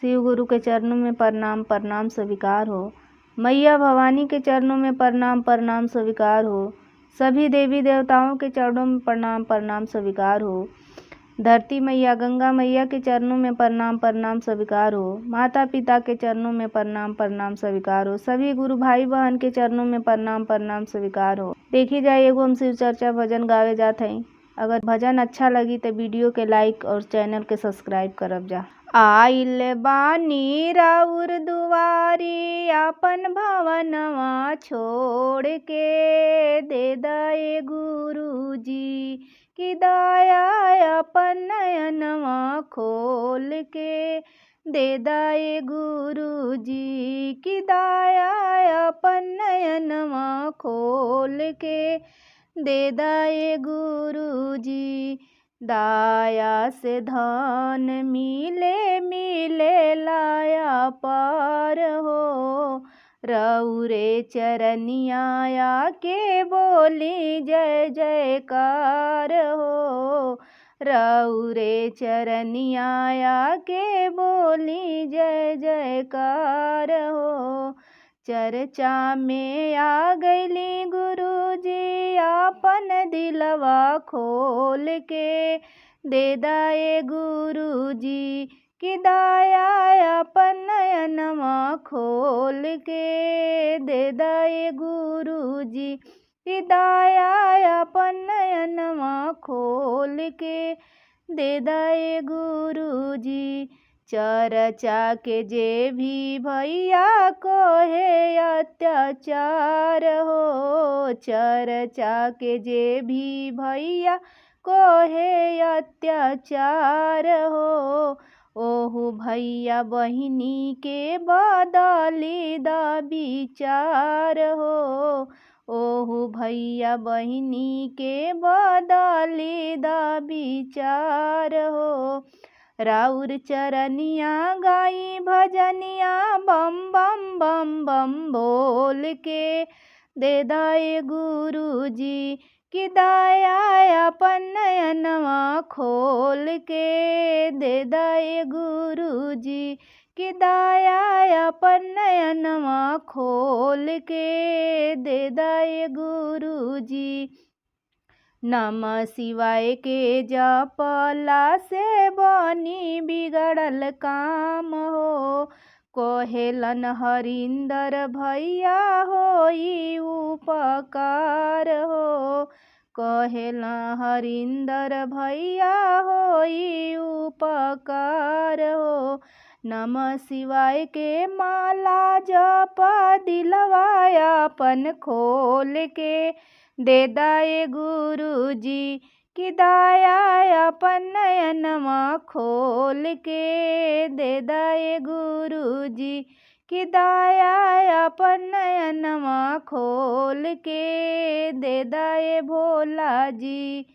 शिव गुरु के चरणों में प्रणाम प्रणाम स्वीकार हो। मैया भवानी के चरणों में प्रणाम प्रणाम स्वीकार हो। सभी देवी देवताओं के चरणों में प्रणाम प्रणाम स्वीकार हो। धरती मैया गंगा मैया के चरणों में प्रणाम प्रणाम स्वीकार हो। माता पिता के चरणों में प्रणाम प्रणाम स्वीकार हो। सभी गुरु भाई बहन के चरणों में प्रणाम प्रणाम स्वीकार हो। देखी जाए एगो हम शिव चर्चा भजन गावे जात हई। अगर भजन अच्छा लगी तो वीडियो के लाइक और चैनल के सब्सक्राइब करब जा। आइल बानी राउर दुआरी अपन भवनवा छोड़ के, दे दए गुरुजी की दया अपन नयनवा खोल के, दे दए गुरुजी की दया अपन नयनवा खोल के, दे दए गुरुजी। दाया से धन मिले मिले लाया पार हो, रउरे चरनिया के बोली जय जयकार हो, रउरे चरनिया के बोली जय जयकार हो। चर्चा में आ गईली गुरुजी अपन दिलवा खोल के, दे दए गुरुजी की दया अपन नयनवा खोल के, दे दए गुरुजी की दया अपन नयनवा खोल के, दे दए गुरुजी। चर्चा के जे भी भैया को है अत्याचार हो, चर्चा के जे भी भैया को है अत्याचार हो, ओहु भैया बहिनी के बदली दा विचार हो, ओहु भैया बहिनी के बदली दा विचार हो। राउर चरनिया गाई भजनिया बम बम बम बम बोल के, दे दए गुरुजी की दया अपन नयनवा खोल के, दे दए गुरुजी की दया अपन नयनवा खोल के, दे दए गुरुजी। नमः शिवाय के जपला से बनी बिगड़ल काम हो, कोहेलन हरिंदर भैया होई उपकार हो, कोहेलन हरिंदर भैया होई उपकार हो। नमः शिवाय के माला जप दिलवा अपन खोल के, दे दए गुरुजी की दया अपन नयनवा खोल के, दे दए गुरुजी की दया अपन नयनवा खोल के, दे दए भोला जी।